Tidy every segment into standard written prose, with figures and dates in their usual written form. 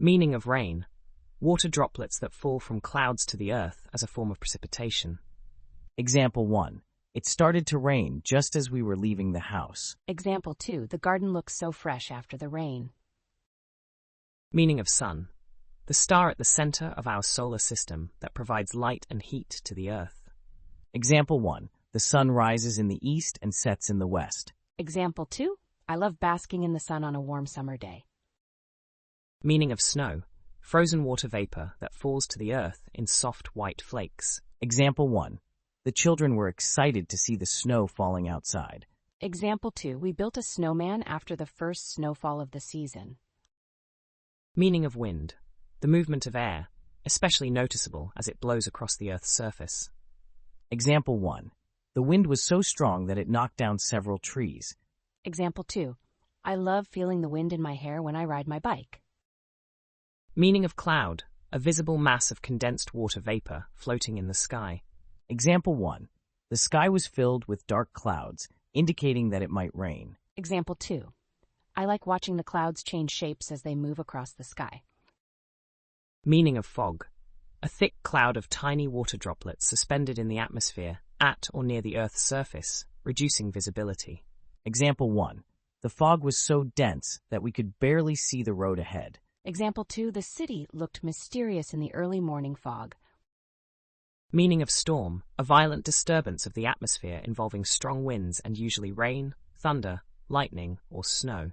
Meaning of rain: water droplets that fall from clouds to the earth as a form of precipitation. Example 1. It started to rain just as we were leaving the house. Example 2. The garden looks so fresh after the rain. Meaning of sun: the star at the center of our solar system that provides light and heat to the earth. Example 1. The sun rises in the east and sets in the west. Example 2. I love basking in the sun on a warm summer day. Meaning of snow: frozen water vapor that falls to the earth in soft white flakes. Example 1. The children were excited to see the snow falling outside. Example 2. We built a snowman after the first snowfall of the season. Meaning of wind: the movement of air, especially noticeable as it blows across the earth's surface. Example 1. The wind was so strong that it knocked down several trees. Example 2. I love feeling the wind in my hair when I ride my bike. Meaning of cloud: a visible mass of condensed water vapor floating in the sky. Example 1. The sky was filled with dark clouds, indicating that it might rain. Example 2. I like watching the clouds change shapes as they move across the sky. Meaning of fog: a thick cloud of tiny water droplets suspended in the atmosphere at or near the Earth's surface, reducing visibility. Example 1. The fog was so dense that we could barely see the road ahead. Example 2. The city looked mysterious in the early morning fog. Meaning of storm: a violent disturbance of the atmosphere involving strong winds and usually rain, thunder, lightning, or snow.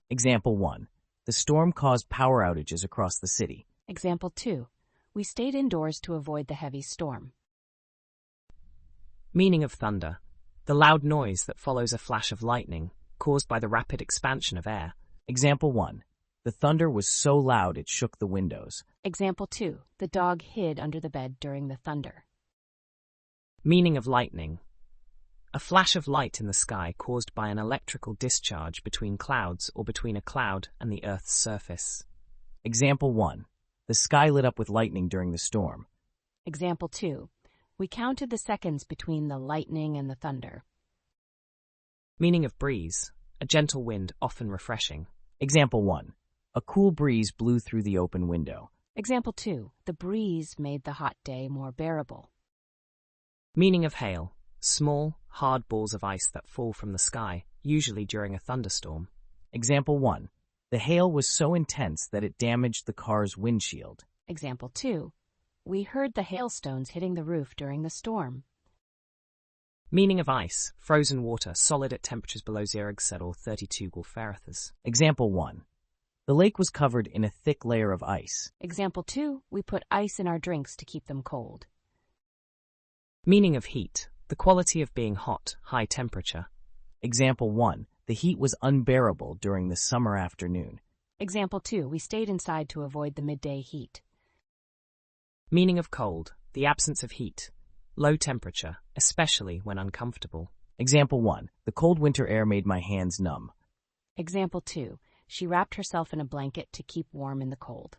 Example 1. The storm caused power outages across the city. Example 2. We stayed indoors to avoid the heavy storm. Meaning of thunder: the loud noise that follows a flash of lightning, caused by the rapid expansion of air. Example 1. The thunder was so loud it shook the windows. Example 2. The dog hid under the bed during the thunder. Meaning of lightning: a flash of light in the sky caused by an electrical discharge between clouds or between a cloud and the Earth's surface. Example 1. The sky lit up with lightning during the storm. Example 2. We counted the seconds between the lightning and the thunder. Meaning of breeze: a gentle wind, often refreshing. Example 1. A cool breeze blew through the open window. Example 2. The breeze made the hot day more bearable. Meaning of hail: small, hard balls of ice that fall from the sky, usually during a thunderstorm. Example 1. The hail was so intense that it damaged the car's windshield. Example 2. We heard the hailstones hitting the roof during the storm. Meaning of ice: frozen water, solid at temperatures below 0 degrees or 32 degrees Fahrenheit. Example 1. The lake was covered in a thick layer of ice. Example 2. We put ice in our drinks to keep them cold. Meaning of heat: the quality of being hot, high temperature. Example 1. The heat was unbearable during the summer afternoon. Example 2. We stayed inside to avoid the midday heat. Meaning of cold: the absence of heat, low temperature, especially when uncomfortable. Example 1. The cold winter air made my hands numb. Example 2. She wrapped herself in a blanket to keep warm in the cold.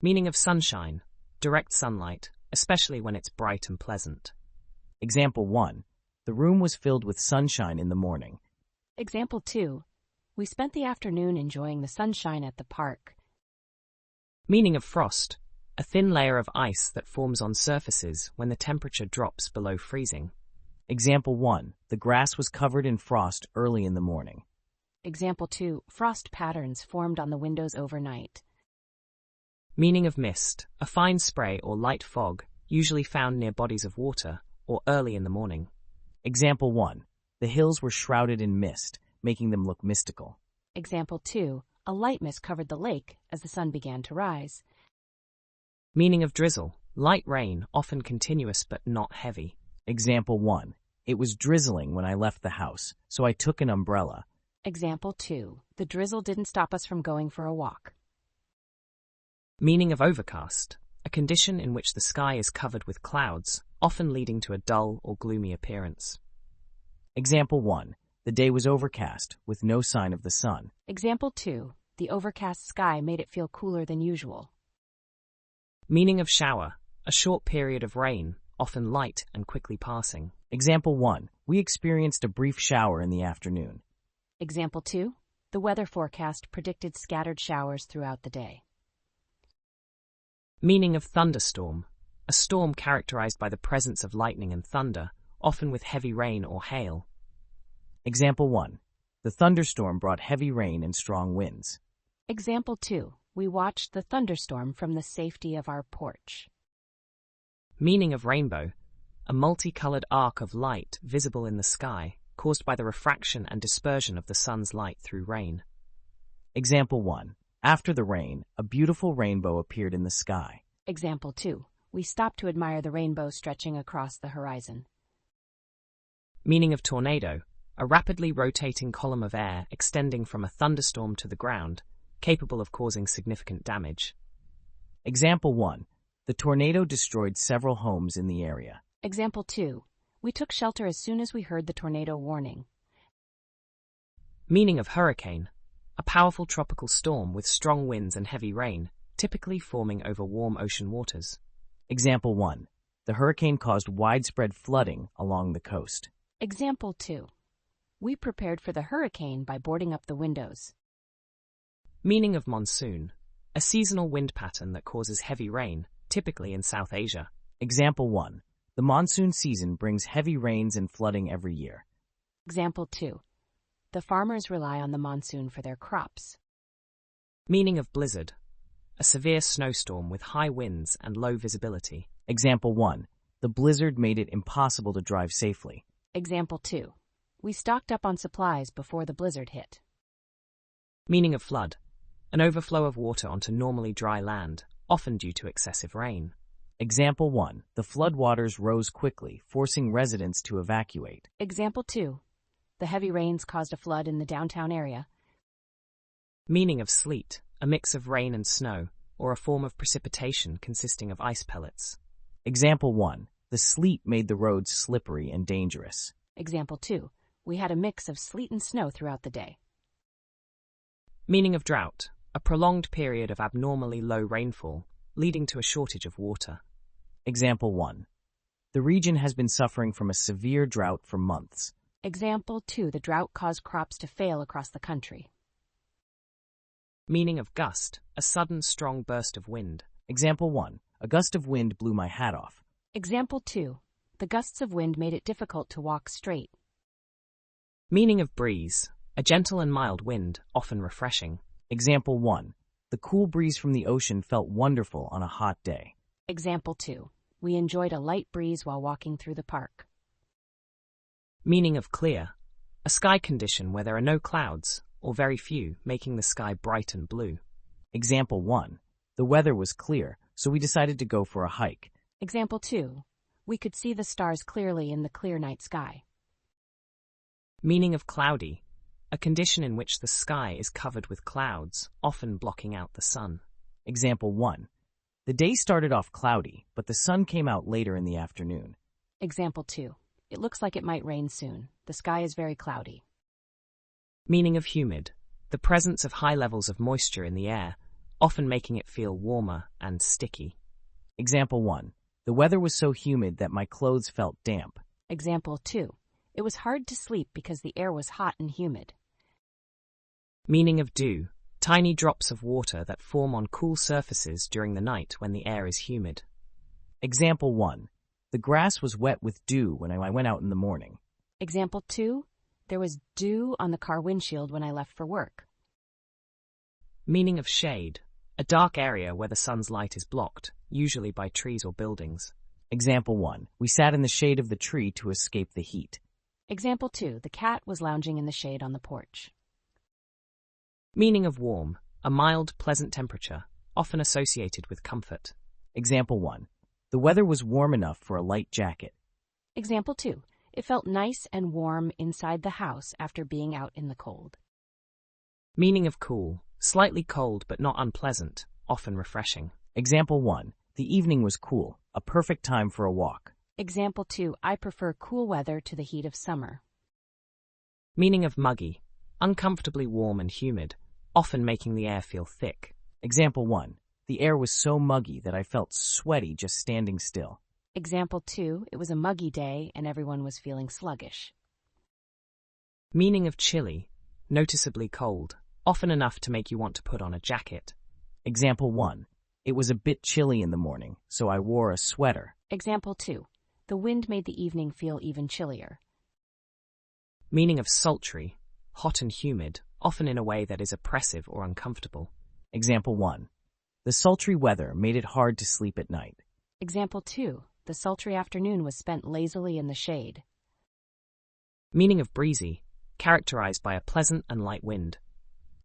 Meaning of sunshine: direct sunlight, especially when it's bright and pleasant. Example 1. The room was filled with sunshine in the morning. Example 2. We spent the afternoon enjoying the sunshine at the park. Meaning of frost: a thin layer of ice that forms on surfaces when the temperature drops below freezing. Example 1. The grass was covered in frost early in the morning. Example 2. Frost patterns formed on the windows overnight. Meaning of mist: a fine spray or light fog, usually found near bodies of water or early in the morning. Example 1. The hills were shrouded in mist, making them look mystical. Example 2. A light mist covered the lake as the sun began to rise. Meaning of drizzle: light rain, often continuous but not heavy. Example 1. It was drizzling when I left the house, so I took an umbrella. Example 2. The drizzle didn't stop us from going for a walk. Meaning of overcast: a condition in which the sky is covered with clouds, often leading to a dull or gloomy appearance. Example 1. The day was overcast, with no sign of the sun. Example 2. The overcast sky made it feel cooler than usual. Meaning of shower: a short period of rain, often light and quickly passing. Example 1. We experienced a brief shower in the afternoon. Example 2. The weather forecast predicted scattered showers throughout the day. Meaning of thunderstorm. A storm characterized by the presence of lightning and thunder, often with heavy rain or hail. Example 1. The thunderstorm brought heavy rain and strong winds. Example 2. We watched the thunderstorm from the safety of our porch. Meaning of rainbow. A multicolored arc of light visible in the sky, caused by the refraction and dispersion of the sun's light through rain. Example 1. After the rain, a beautiful rainbow appeared in the sky. Example 2. We stopped to admire the rainbow stretching across the horizon. Meaning of tornado. A rapidly rotating column of air extending from a thunderstorm to the ground, capable of causing significant damage. Example 1. The tornado destroyed several homes in the area. Example 2. We took shelter as soon as we heard the tornado warning. Meaning of hurricane. A powerful tropical storm with strong winds and heavy rain, typically forming over warm ocean waters. Example 1. The hurricane caused widespread flooding along the coast. Example 2. We prepared for the hurricane by boarding up the windows. Meaning of monsoon. A seasonal wind pattern that causes heavy rain, typically in South Asia. Example 1. The monsoon season brings heavy rains and flooding every year. Example 2. The farmers rely on the monsoon for their crops. Meaning of blizzard. A severe snowstorm with high winds and low visibility. Example 1. The blizzard made it impossible to drive safely. Example 2. We stocked up on supplies before the blizzard hit. Meaning of flood. An overflow of water onto normally dry land, often due to excessive rain. Example 1. The floodwaters rose quickly, forcing residents to evacuate. Example 2. The heavy rains caused a flood in the downtown area. Meaning of sleet. A mix of rain and snow, or a form of precipitation consisting of ice pellets. Example 1. The sleet made the roads slippery and dangerous. Example 2. We had a mix of sleet and snow throughout the day. Meaning of drought. A prolonged period of abnormally low rainfall, leading to a shortage of water. Example 1. The region has been suffering from a severe drought for months. Example 2. The drought caused crops to fail across the country. Meaning of gust. A sudden strong burst of wind. Example 1. A gust of wind blew my hat off. Example 2. The gusts of wind made it difficult to walk straight. Meaning of breeze. A gentle and mild wind, often refreshing. Example 1. The cool breeze from the ocean felt wonderful on a hot day. Example 2. We enjoyed a light breeze while walking through the park. Meaning of clear. A sky condition where there are no clouds, or very few, making the sky bright and blue. Example 1. The weather was clear, so we decided to go for a hike. Example 2. We could see the stars clearly in the clear night sky. Meaning of cloudy. A condition in which the sky is covered with clouds, often blocking out the sun. Example 1. The day started off cloudy, but the sun came out later in the afternoon. Example 2. It looks like it might rain soon. The sky is very cloudy. Meaning of humid. The presence of high levels of moisture in the air, often making it feel warmer and sticky. Example 1. The weather was so humid that my clothes felt damp. Example 2. It was hard to sleep because the air was hot and humid. Meaning of dew. Tiny drops of water that form on cool surfaces during the night when the air is humid. Example 1. The grass was wet with dew when I went out in the morning. Example 2. There was dew on the car windshield when I left for work. Meaning of shade. A dark area where the sun's light is blocked, usually by trees or buildings. Example 1. We sat in the shade of the tree to escape the heat. Example 2. The cat was lounging in the shade on the porch. Meaning of warm. A mild, pleasant temperature, often associated with comfort. Example 1. The weather was warm enough for a light jacket. Example 2. It felt nice and warm inside the house after being out in the cold. Meaning of cool. Slightly cold but not unpleasant, often refreshing. Example 1. The evening was cool, a perfect time for a walk. Example 2. I prefer cool weather to the heat of summer. Meaning of muggy. Uncomfortably warm and humid, often making the air feel thick. Example 1. The air was so muggy that I felt sweaty just standing still. Example 2. It was a muggy day and everyone was feeling sluggish. Meaning of chilly. noticeably cold, often enough to make you want to put on a jacket. Example 1. It was a bit chilly in the morning, so I wore a sweater. Example 2. The wind made the evening feel even chillier. Meaning of sultry, hot and humid, often in a way that is oppressive or uncomfortable. Example 1. The sultry weather made it hard to sleep at night. Example 2. The sultry afternoon was spent lazily in the shade. Meaning of breezy, characterized by a pleasant and light wind.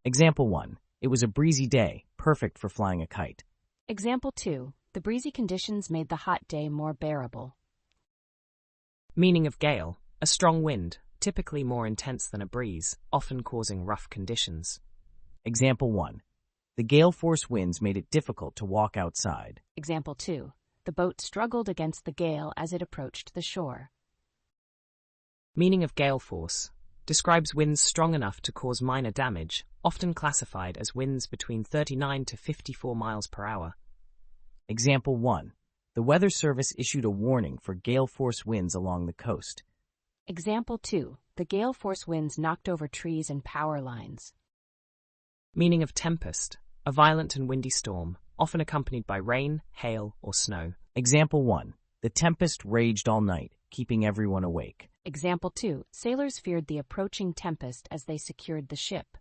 Example 1. It was a breezy day, perfect for flying a kite. Example 2. The breezy conditions made the hot day more bearable. Meaning of gale, a strong wind, typically more intense than a breeze, often causing rough conditions. Example 1. The gale force winds made it difficult to walk outside. Example 2. The boat struggled against the gale as it approached the shore. Meaning of gale force, describes winds strong enough to cause minor damage, often classified as winds between 39 to 54 miles per hour. Example 1. The Weather Service issued a warning for gale force winds along the coast. Example 2. The gale force winds knocked over trees and power lines. Meaning of tempest, a violent and windy storm, often accompanied by rain, hail, or snow. Example 1. The tempest raged all night, keeping everyone awake. Example 2. Sailors feared the approaching tempest as they secured the ship.